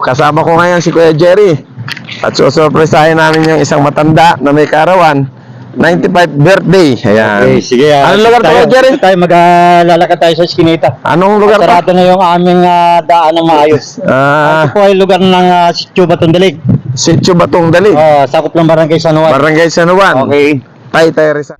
kasama ko ngayon si Kuya Jerry. At susurpresahin namin yung isang matanda na may karawan. 95th birthday. Ayan. Okay, sige. Anong lugar tayo, Jerry? Tayo maglalakad tayo sa Eskinita. Anong lugar to? Sarado na yung aming daan ng maayos. Ito po ay lugar ng Sitio Batong Dalig. Sitio Batong Dalig. Sakop ng Barangay San Juan. Barangay San Juan. Okay. Taytay Rizal.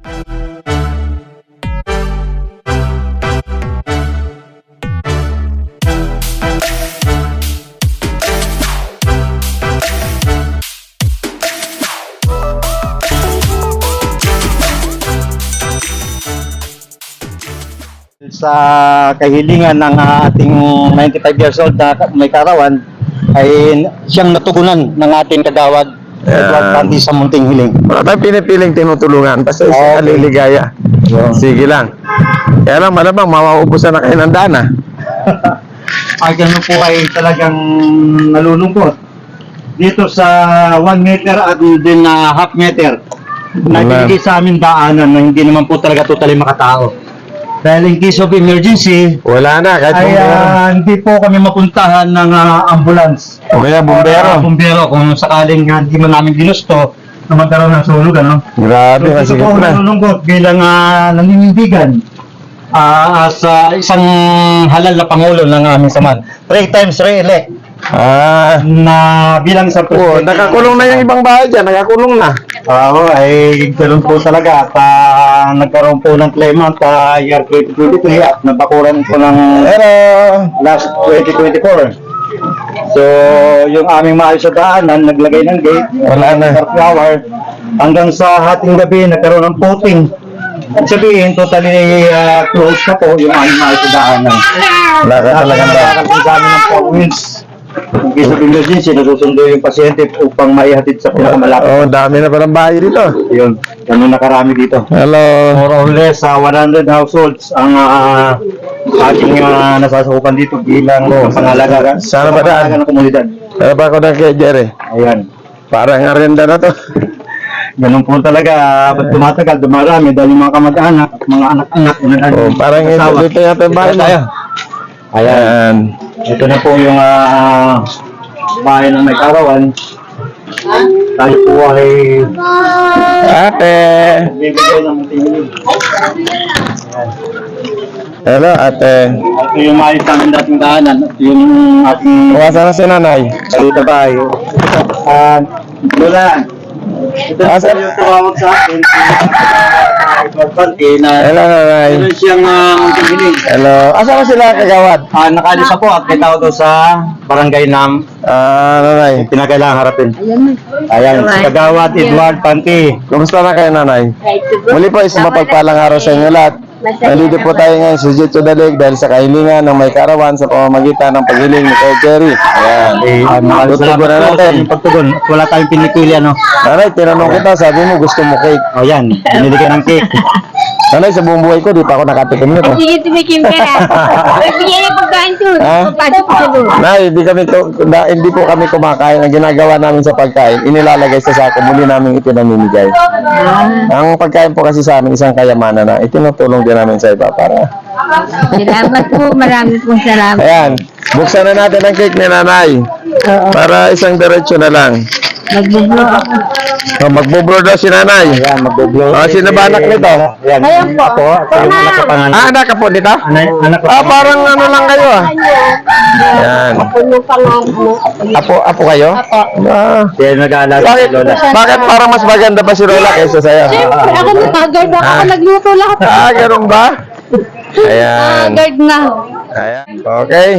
Sa kahilingan ng ating 95 years old na may karawan ay siyang natugunan ng ating kagawad Edward Panti sa Munting Hiling. Wala tayong pinipiling tinutulungan. Basta isa aliligaya. Sige lang. Kaya lang malamang mauubusan na kayo ng dana. Ay ganun po ay talagang nalulungkot. Dito sa 1 meter at din na half meter nagiging sa amin daanan na hindi naman po talaga totally makatao. Dahil in case of emergency, wala na. Kahit ay hindi po kami mapuntahan ng ambulance. o kaya bumbero. Bumbero kung sakaling hindi man namin ginusto na magkaroon ng sunog, ano? Grabe, So, ito masigit po na. nalulungkot bilang naninindigan sa isang halal na pangulo ng aming saman. 3 times re-elect na bilang sa Oo, nakakulong na yung ibang bahay dyan. Nakakulong na. Oo, ay ganoon po talaga at nagkaroon po ng claimant year 2023 at nabakuran po ng last 2024. So, yung aming maayos sa daanan, naglagay ng gate, Wala na. hour, hanggang sa hating gabi, nagkaroon ng voting. Sabihin, totally closed na po yung aming maayos sa daanan. Wala ka talagang ba? Nakakarating sa amin ng 4 wheels. In case of emergency, nasusundo yung pasyente upang maihatid sa pinakamalapit. Oo, dami na palang bahay dito. Yun, ganun na karami dito. Hello. More or less, 100 households ang ating nasasakupan dito bilang pangalaga. Sana ba daan? Ng komunidad. Kaya pa ako na kay Jerry. Ayan. Parang arenda na to. Ganun po talaga, pag tumatagal, dumarami dahil yung mga kamag-anak, mga anak-anak, Oh, parang ito dito yata yung bahay tayo. mo. Ayan. Ito na po yung bahay ng may karawan. Tayo po ay Ate. bibigay ng tingin. Hello, ate. Ito yung maayos namin dating daanan. Yung ating Kuwasa na si nanay. salita bahay. Lola, ito na Asa? yung tumawag sa akin. Hello, nanay. Meron siyang munting. Hello. Asa na sila kagawad? Nakalisa po at may tawag daw sa barangay ng Nanay. pinakailangan harapin. Ayan, si Kagawad Edward Panti. Kumusta na kayo, nanay? Muli po, isang mapagpalang araw sa inyo lahat. Nandito po tayo ngayon sa Sitio Dalig dahil sa kahilingan ng may karawan sa pamamagitan ng paghiling ni Kuya Jerry. Ayan. Tutugon na natin. Pagtugon, wala tayong pinipili, ano? Nanay, tinanong kita, sabi mo gusto mo cake. O yan, binili ka ng cake. Nanay, sa buong buhay ko, di pa ako nakatikim nito. Sige, tumikim ka na. Bigyan niya pagkain doon. Ha? Pasok ka doon. Nay, hindi po kami kumakain. Ang ginagawa namin sa pagkain, inilalagay sa sako, muli namin ipinamimigay. Ang pagkain po kasi sa amin, isang kayamanan na itinutulong din namin sa iba para... Salamat po. Marami pong salamat. Ayan, buksan na natin ang cake ni nanay. Para isang diretso na lang. Nagbublog ako. Magbubro daw si nanay. Ayan, magbublo. Sino ba anak nito? Ayan, Ayan po. ako, yung anak sa pangalan. Anak ka po dito? Anak ko. Parang ano lang kayo Ayan. Puno pa nga mo. Apo kayo? Kaya nag-aalaga Bakit, si Lola. bakit parang mas maganda pa si Lola kaysa sa'yo? Siyempre, ako nag-guard. Ako nagluto lahat. Ganun ba? Ayan. Guard na. Ayan. Okay.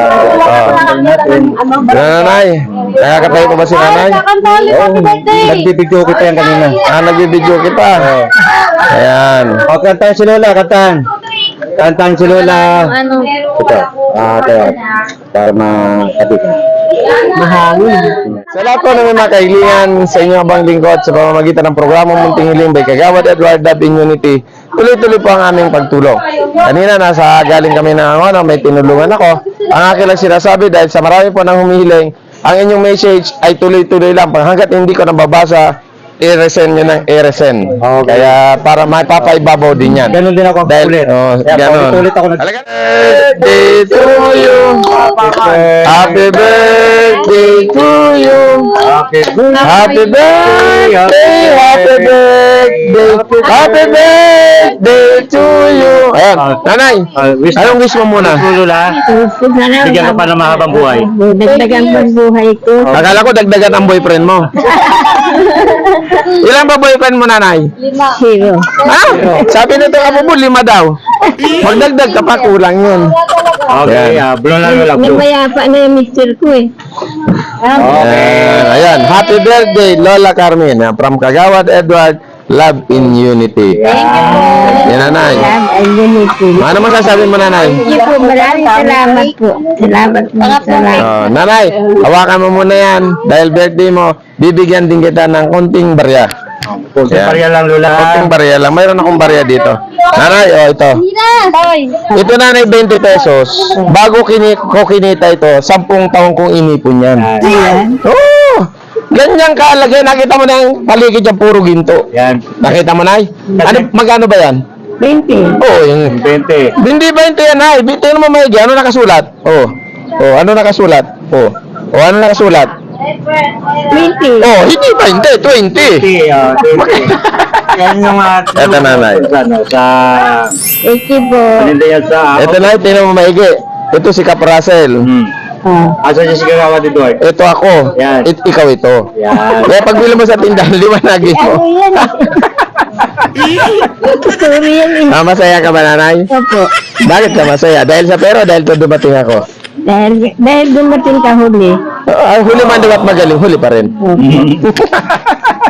Ano ba? Nanay, nakakatayo pa ba si nanay? Kakantali, happy birthday. Nagbibidyo kita yan kanina. Nagbibidyo kita. Ayan. O, kantahan si Lola, kantahan. Kantahan si Lola. Ano? Ito, ito, para makabit. Mahangin. Sa lahat po na may mga kahilingan sa inyong abang lingkod sa pamamagitan ng programa Munting Hiling by Kagawad Edward Dab Immunity, tuloy-tuloy po ang aming pagtulong. Kanina galing kami ng may tinulungan ako. Ang akin lang sinasabi dahil sa marami po nang humihiling, ang inyong message ay tuloy-tuloy lang. Hanggat hindi ko nababasa, i-resend nyo ng i-resend. Okay. Kaya para mapapaibabaw din yan. Ganun din ako Dahil, ulit. Kaya ganun. Ulit ako nag... Talaga. Birthday to you. Happy birthday to you. Okay. Happy birthday, happy birthday, happy birthday to you. Ayan, nanay, anong wish mo muna? Lula, bigyan ka pa ng mahabang buhay. Dagdagan pa ang buhay ko. Akala ko dagdagan ang boyfriend mo. Ilan ba boyfriend mo, nanay? 0. Ha? Sabi nito kapubo, 5 daw. Magdagdag ka pa, kulang yun. Okay, blue lang wala blue. Namayapa na yung mister ko eh. Ayan, happy birthday, Lola Carmen. From Kagawad Edward, Love in Unity. Yan, nanay. Love and unity. Ano masasabi mo, nanay? Thank you po. Maraming salamat po. Salamat po. Salamat. Nanay, hawakan mo muna yan. Dahil birthday mo, bibigyan din kita ng konting barya. Kunting Yan. barya lang Lula. Konting barya lang. Mayroon akong barya dito. Nanay, ito. Ito, nanay, 20 pesos. Bago ko kinita ito, 10 taong kong inipon yan. Ayan. Oh! Ganyang kaalagay. Nakita mo na yung paligid yung puro ginto. Yan. Nakita mo, nay? Ano, magkano ba yan? 20. Oo, yung 20. hindi 20 yan, ay. Tingnan mo maigi. Ano nakasulat? Oh. Oh, ano nakasulat? Oh. Oh, ano nakasulat? 20. Oh, hindi 20, 20. 20. Yan yung Eto, nanay. Sa... Thank you po. Paninda yan sa... Ito na, tingnan mo maigi. Ito si Kap Russell. Asa siya si Kagawad Edward? Ito ako. Yan. Ikaw ito. Yan. Kaya pag bili mo sa tindahan, liwanagin mo. Ano yan eh? Sorry yan eh. Masaya ka ba, nanay? Opo. Bakit ka masaya? Dahil sa pera, dahil to dumating ako. Dahil dumating ka huli. Huli man daw at magaling, huli pa rin.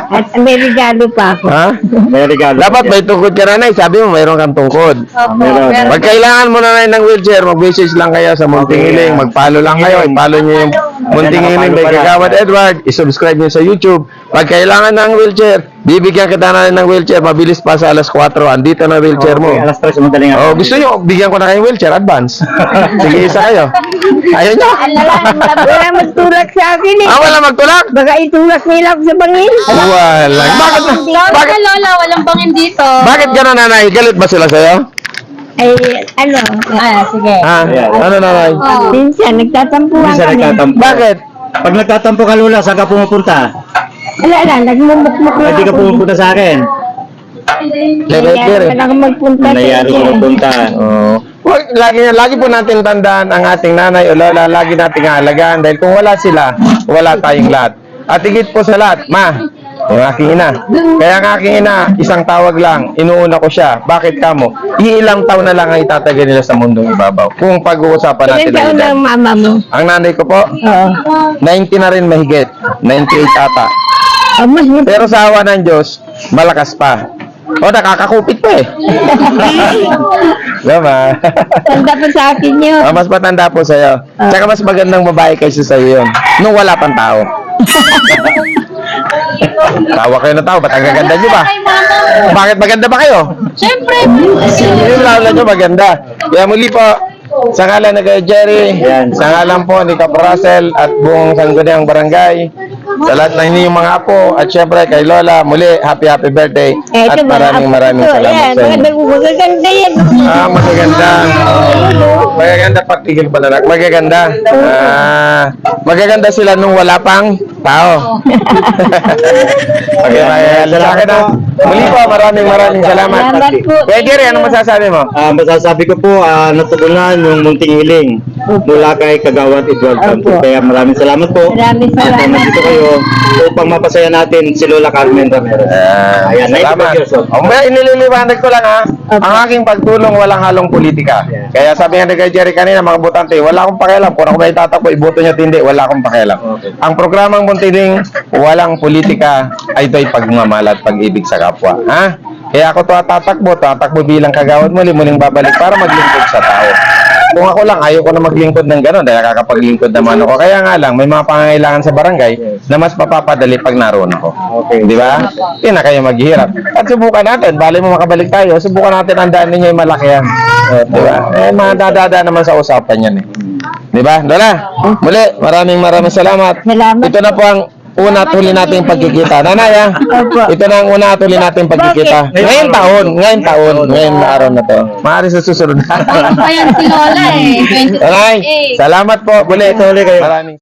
At may regalo pa ako. Ha? May regalo. Dapat may tungkod ka, nanay. Sabi mo, mayroon kang tungkod. Meron. Pag kailangan mo na ng wheelchair, mag-message lang kayo sa Munting Hiling. Mag-follow lang kayo. I-follow nyo yung Munting Hiling by Kagawad Edward. I-subscribe nyo sa YouTube. Pag kailangan ng wheelchair, bibigyan kita na ng wheelchair. Mabilis pa sa alas 4. Andito na wheelchair mo. Okay, alas 3 madaling Oh, gusto nyo, bigyan ko na kayong wheelchair, advance. Sige, isa kayo. Ayaw nyo? Wala magtulak sa akin eh. Wala magtulak? Baka itulak nila ako sa bangin. Wala. Bakit, Lola, walang bangin dito. bakit gano'n, nanay? Galit ba sila sa'yo? Ay, ano? Sige. Ha? Ano, nanay? Minsan, nagtatampuhan Minsan kami. nagtatampo. Bakit? Pag nagtatampo ka Lula, saan ka pumupunta? Wala lang, nagmumukmuk lang Hindi ka ako. pumupunta sa akin. Nangyari pa ako magpunta sa Nangyari inyo. pumupunta. Oh. Lagi po natin tandaan ang ating nanay o lola, lagi nating aalagaan dahil kung wala sila, wala tayong lahat. At higit po sa lahat, ma, yung aking ina. Kaya ang aking ina, isang tawag lang, inuuna ko siya. Bakit kamo? Iilang taon na lang ang itatagal nila sa mundong ibabaw. Kung pag-uusapan Ilan natin ang taon na edad. ang mama mo? Ang nanay ko po, Oo. 90 na rin mahigit. 98 ata. Mas Pero sa awa ng Diyos, malakas pa. O, nakakakupit pa eh. Diba? tanda pa sa akin yun. Mas matanda po sa'yo. Tsaka mas magandang babae kaysa sa'yo yun. Nung wala pang tao. Tawa kayo na tao, ba't ang gaganda nyo ba? Bakit maganda ba kayo? Siyempre. Yung lala nyo maganda. Kaya muli po, sa ngalan ni Kuya Jerry, Yan. sa ngalan po ni Kap Russell at buong Sangguniang Barangay, sa lahat ng inyong mga apo, at syempre kay Lola, muli, happy birthday. At maraming salamat sa inyo. Magaganda yan. Magaganda. Magaganda patigil pala na. Magaganda. Magaganda sila nung wala pang tao. Okay, lalaki na. Muli po, maraming salamat. Salamat po. Kuya Jerry, ano masasabi mo? Masasabi ko po, natugunan yung Munting Hiling mula kay Kagawad Edward Santos. Opo. Kaya maraming salamat po. Maraming At salamat. nandito kayo upang mapasaya natin si Lola Carmen Ramirez. Ayan, Salamat. 95 years old. Inililiwanag ko lang ha. Ang aking pagtulong walang halong politika. Kaya sabi nga ni Kuya Jerry kanina, mga botante, wala akong pakialam. Kung ako may tatakbo, iboto niya hindi, wala akong pakialam. Okay. Ang programang Muntining, walang politika, ay ito'y pagmamahal at pag-ibig sa kapwa. Ha? Kaya ako tatakbo bilang kagawad muling babalik para maglingkod sa tao. Kung ako lang, ayaw ko na maglingkod ng gano'n dahil nakakapaglingkod naman ako. Kaya nga lang, may mga pangangailangan sa barangay na mas mapapadali pag naroon ako. Okay. Di ba? Hindi na kayo maghihirap. At subukan natin, bali mo makabalik tayo, subukan natin ang daan ninyo yung malaki yan. Di ba? Mga dadada naman sa usapan yan eh. Di ba? Lola, muli, maraming salamat. Salamat. Ito na po ang una at huli nating pagkikita. Nanay, ha? Opo. Ito na ang una at huli nating pagkikita. Ngayong taon, ngayong araw na to. Maaari sa susunod. Pa yan si Lola eh. Nanay, 2028. salamat po. Muli, Huli kayo. Maraming